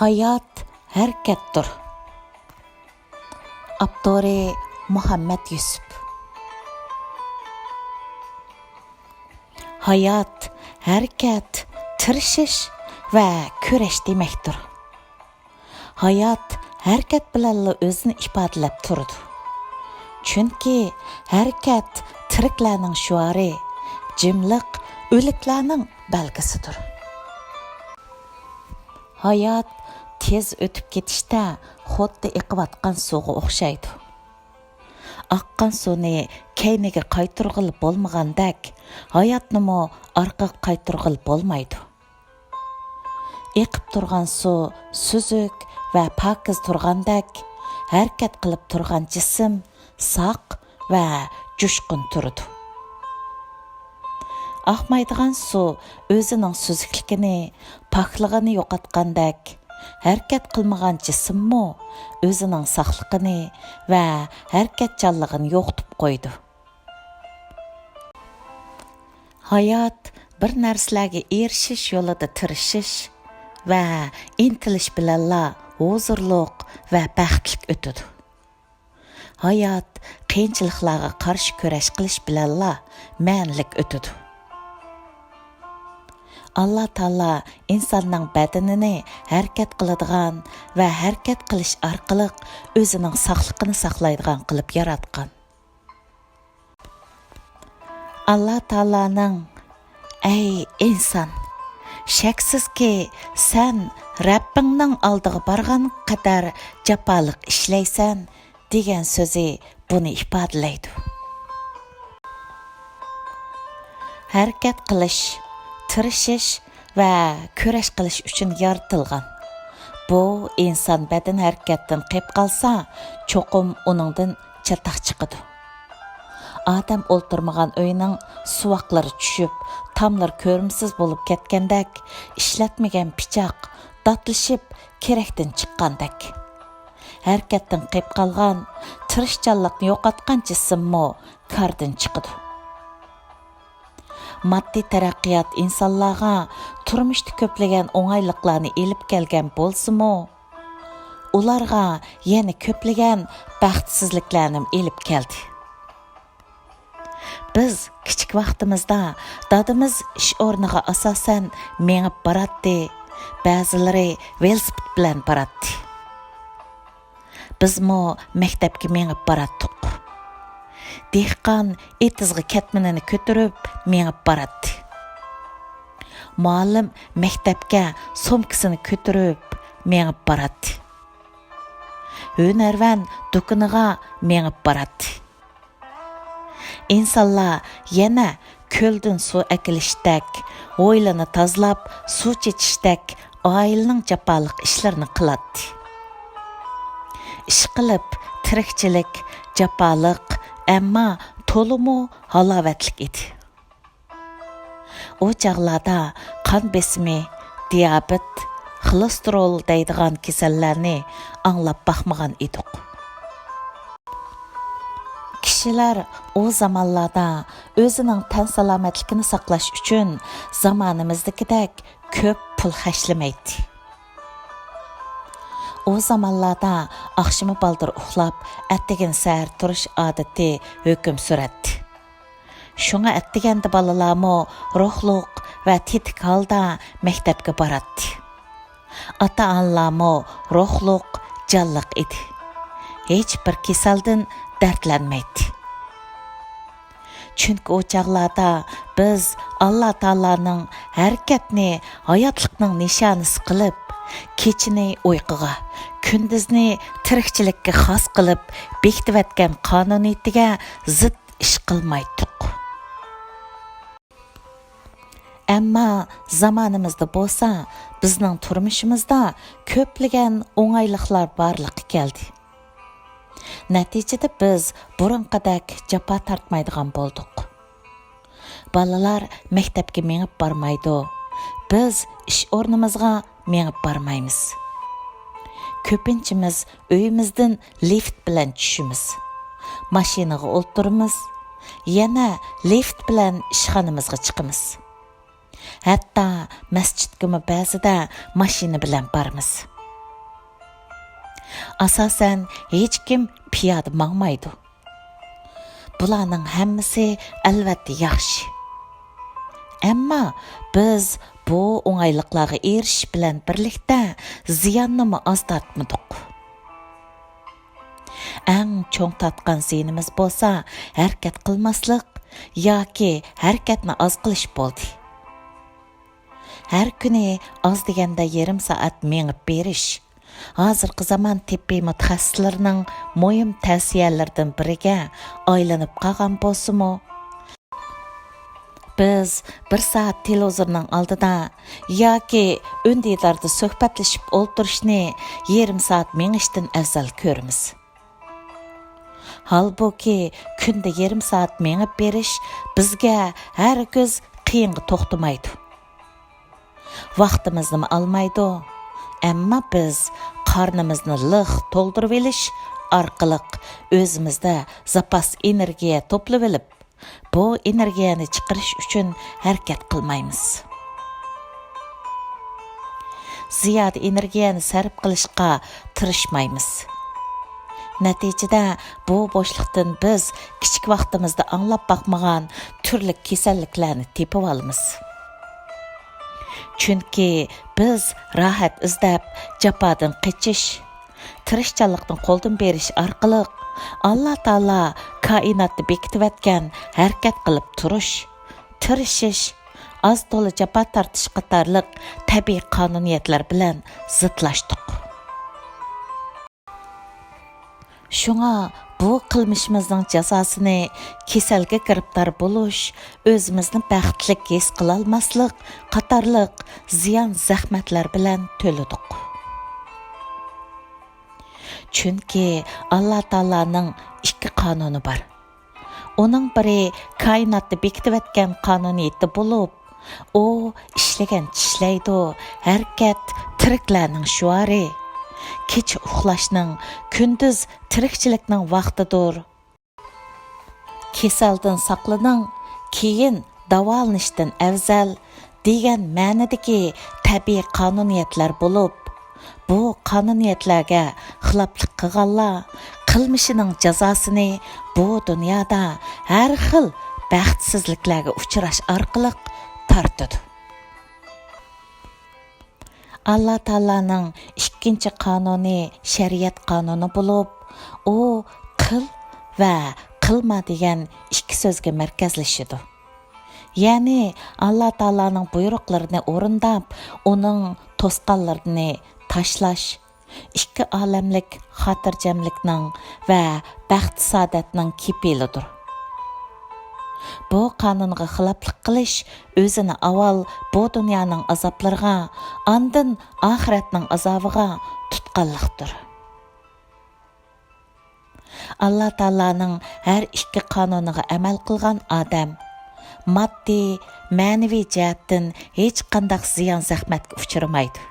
ھايات ھەرىكەتتۇر. Aptori مۇھەممەد Yusuf. Hayat, hərəkət, tirişiş və körəş deməkdir. Hayat, hərəkət bilanla özünü ifadələb turdu. Çünki hərəkət tiriklərning şuarı, cimliq o'liklarning belgisidir. Hayat tez o'tib ketishda xuddi eqivatgan suvga o'xshaydi. Aqqan suvni keyniga qaytarg'ili bo'lmagandek, hayotnimi orqaga qaytarg'ili bo'lmaydi. Eqib turgan suv suzuk va pokiz turgandek, harakat qilib turgan jism saq va jo'shqin turadi. Aqmaydigan suv o'zining suzukligini, pokligini yo'qotgandek, harakat qilmagan jismmi o'zining saqligini va harakatchanligini yo'qotib qo'ydi. Hayot bir narsalarga erishish yo'lida tirishish va intilish bilanla huzurliq va baxtli o'tadi. Hayot qiyinchiliklarga qarshi kurash qilish bilanla ma'nilik o'tadi. Allah Taala insonning badanini harakat qiladigan va harakat qilish orqali o'zining saqligini saqlaydigan qilib yaratgan. Allah Taalaning ey inson, shaksizki sen Rabbingning oldiga borgan qadar jafoliq ishlaysan degan so'zi buni ifodalaydi. Harakat qilish, tirishish va kurash qilish uchun yaratilgan. Bu inson badan harakatdan qeyb qalsa, cho'qim uningdan chataq chiqadi. Adam o'ltirmagan uyning suvoqlari tushib, tomlar ko'rimsiz bo'lib ketgandek, ishlatmagan pichoq datlashib kerakdan chiqqandek. Harakatdan qeyb qalgan, tirishchanlikni yo'qotgan jismmi kardan chiqadi. Maddi taraqqiyot insonlarga turmushda ko'plagan o'ng'ayliqlarni elib kelgan bo'lsa-mu, ularga yana ko'plagan baxtsizliklarni elib keldi. Biz kichik vaqtimizda dadimiz ish o'rniga asosan mengib boradi, ba'zilari velosiped bilan boradi. Bizmi maktabga mengib boradiq. Dehqon etizg'i katminini ko'tarib mengib boradi. Muallim maktabga somkasini ko'tarib mengib boradi. Hunarvan do'koniga mengib boradi. Insonlar yana ko'ldan suv akilishdek, o'ylani tozalab suv chechishdek oilaning jafoliq ishlarini qiladi. Ish qilib tirikchilik jafoliq, ammo to'limu halovatlik edi. O chaqlarda qon besimi, diabet, xolesterol deydigan kasallarni anglab baxmagan edik. Kishilar o zamonlarda o'zining tan salomatligini saqlash uchun zamonimizdagidek ko'p pul xarjlamaydi. O zamonlarda oqshimi baldir uxlab, attigin sahar turish odati hukm suradi. Shunga attiganda balalarmi ruhliq va tetik holda maktabga boradi. Ota-onalarmi ruhliq, jonliq edi. Hech bir kasaldan dardlanmaydi. Chunki o chaqlarda biz Allah Taalaning harakatni hayotlikning nishonisi qilib, kechini uyquga, kunduzni tirikchilikka xos qilib bekitayotgan qonuniyatiga zid ish qilmaydik. Ammo zamonimizda bo'lsa, bizning turmushimizda ko'plagan o'ng'ayliqlar borliqqa keldi. Natijada biz burunqadek jafo tortmaydigan bo'ldik. Balalar maktabga mengib bormaydi. Biz ish o'rnimizga mengib bormaymiz. Ko'pinchimiz uyimizdan lift bilan tushimiz. Mashinaga o'ltiramiz, yana lift bilan ishxonamizga chiqamiz. Hatto masjidga ba'zida mashina bilan boramiz. asosan hech kim piyoda mangmaydi. Bularning hammasi albatta yaxshi. Ammo biz bu o'ng'ayliqlarga erishish bilan birlikda ziyonni oz tortmadik. Eng cho'ng tortgan ziyonimiz bo'lsa, harakat qilmaslik yoki harakatni oz qilish bo'ldi. Har kuni oz deganda yarim soat mengib berish hozirgi zamon tibbiy mutaxassislarining muhim tavsiyalaridan biriga aylanib qolgan bo'lsa-mu, biz bir soat televizorning oldida yoki undiylarda suhbatlashib o'tirishni yarim soat mengishdan afzal ko'ramiz. Halbuki kunda yarim soat mengib berish bizga hargiz qiyinga to'xtamaydi. Vaqtimizni olmaydi. Ammo biz qornimizni liq to'ldirib olish orqali o'zimizda zapas energiya to'plab olib, bu energiyani chiqarish uchun harakat qilmaymiz. Ziyoda energiyani sarf qilishga tirishmaymiz. Natijada bu bo'shliqdan biz kichik vaqtimizda anglab boqmagan turli kasalliklarni tepib olamiz. Chunki biz rohat izlab, jafodan qochish, tirishchanlikni qo'ldan berish orqali Alloh taolo koinotni bekitib atgan harakat qilib turish, tirishish, az to'la jafo tortish qatorliq tabiiy qonuniyatlar bilan zidlashdik. Shunga bu qilmishimizning jazosini kasalga giribdor bo'lish, o'zimizni baxtli his qila olmaslik qatorliq ziyon zahmatlar bilan to'ladik. Chunki Alloh taolaning ikki qonuni bor. Uning biri koinotni bekitib atgan qonuniyati bo'lib, u ishlagan ishlaydi, harakat tiriklarning shuari. Kecha uxlashning, kunduz tirikchilikning vaqtidir. Kasaldan saqlaning, keyin davolanishdan afzal degan ma'nodagi tabiiy qonuniyatlar bo'lib, bu qonuniyatlarga xiloflik qilganlar qilmishining jazosini bu dunyoda har xil baxtsizliklarga uchrash orqali tortadi. Allah Taalaning ikkinchi qonuni shariat qonuni bo'lib, u qil va qilma degan ikki so'zga markazlashadi. Ya'ni Allah Taalaning buyruqlarini o'rindab, uning to'sqanlarini tashlash, ikki olamlik xotirjamlikning va baxt saodatning kepilidir. Bu qonunga xiloflik qilish o'zini avval bu dunyoning azoblariga, ondan oxiratning azobiga tutqanlikdir. Alloh taolaning har ikki qonuniga amal qilgan odam moddiy, ma'naviy jihatdan hech qanday ziyon zahmatga uchramaydi.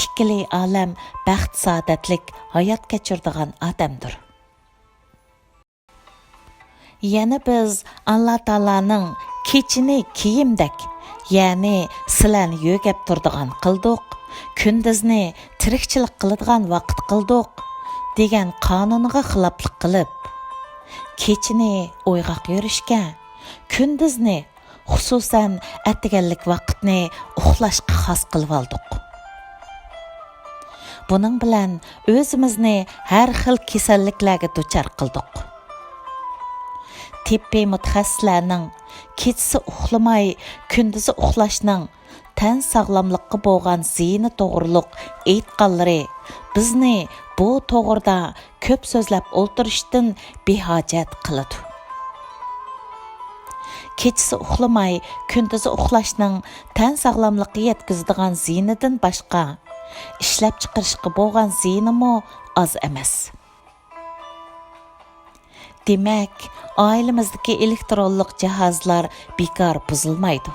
Ikkili olam baxt saodatlik hayot kechiradigan odamdir. Yana biz Alloh taolaning kechini kiyimdak, ya'ni sizlarni yo'gab turadigan qildik, kunduzni tirikchilik qiladigan vaqt qildik degan qonuniga xiloflik qilib, kechini o'yg'oq yurishga, kunduzni xususan atganlik vaqtni uxlashga xos qilib oldik. Buning bilan o'zimizni har xil kasalliklarga duchor qildik. Tibbiy mutaxassislarning kechasi uxlamay, kunduzi uxlashning tan sog'lomlikqa bo'lgan ziyini to'g'riliq aytganlari bizni bu to'g'rida ko'p so'zlab o'tirishdan behojat qiladi. Kechasi uxlamay, kunduzi uxlashning tan sog'lomlikqa yetkazadigan ziyinidan boshqa ishlab chiqarishga bo'lgan ziyinimi oz emas. Demak, oilamizdagi elektronlik jihozlar bekor buzilmaydi.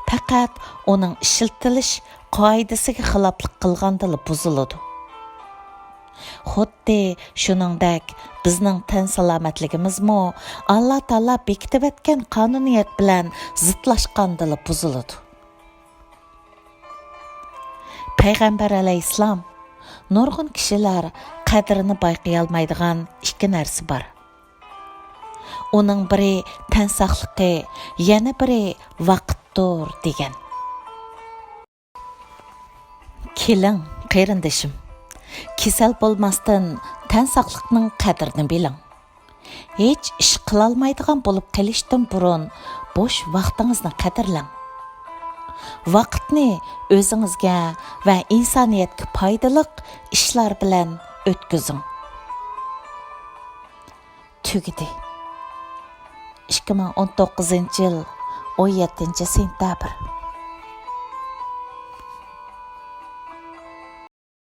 Faqat uning ishlatilish qoidasiga xiloflik qilganda buziladi. Xuddi shuningdek, bizning tan salomatligimizmi Alloh taolo bekitib atgan qonuniyat bilan zidlashganda buziladi. Payg'ambar alayhisalom nurg'un kishilar qadrini bayqay olmaydigan ikki narsa bor. Uning biri tan saqligi, yana biri vaqtdir degan. Keling, qarindishim. Kasal bo'lmasdan tan saqliqning qadrini biling. Hech ish qila olmaydigan bo'lib qolishdan burun bo'sh vaqtingizni qadrlang. Vaqtni o'zingizga va insoniyatga foydali ishlar bilan o'tkazing. Tugidi. 2019 yil 17 sentabr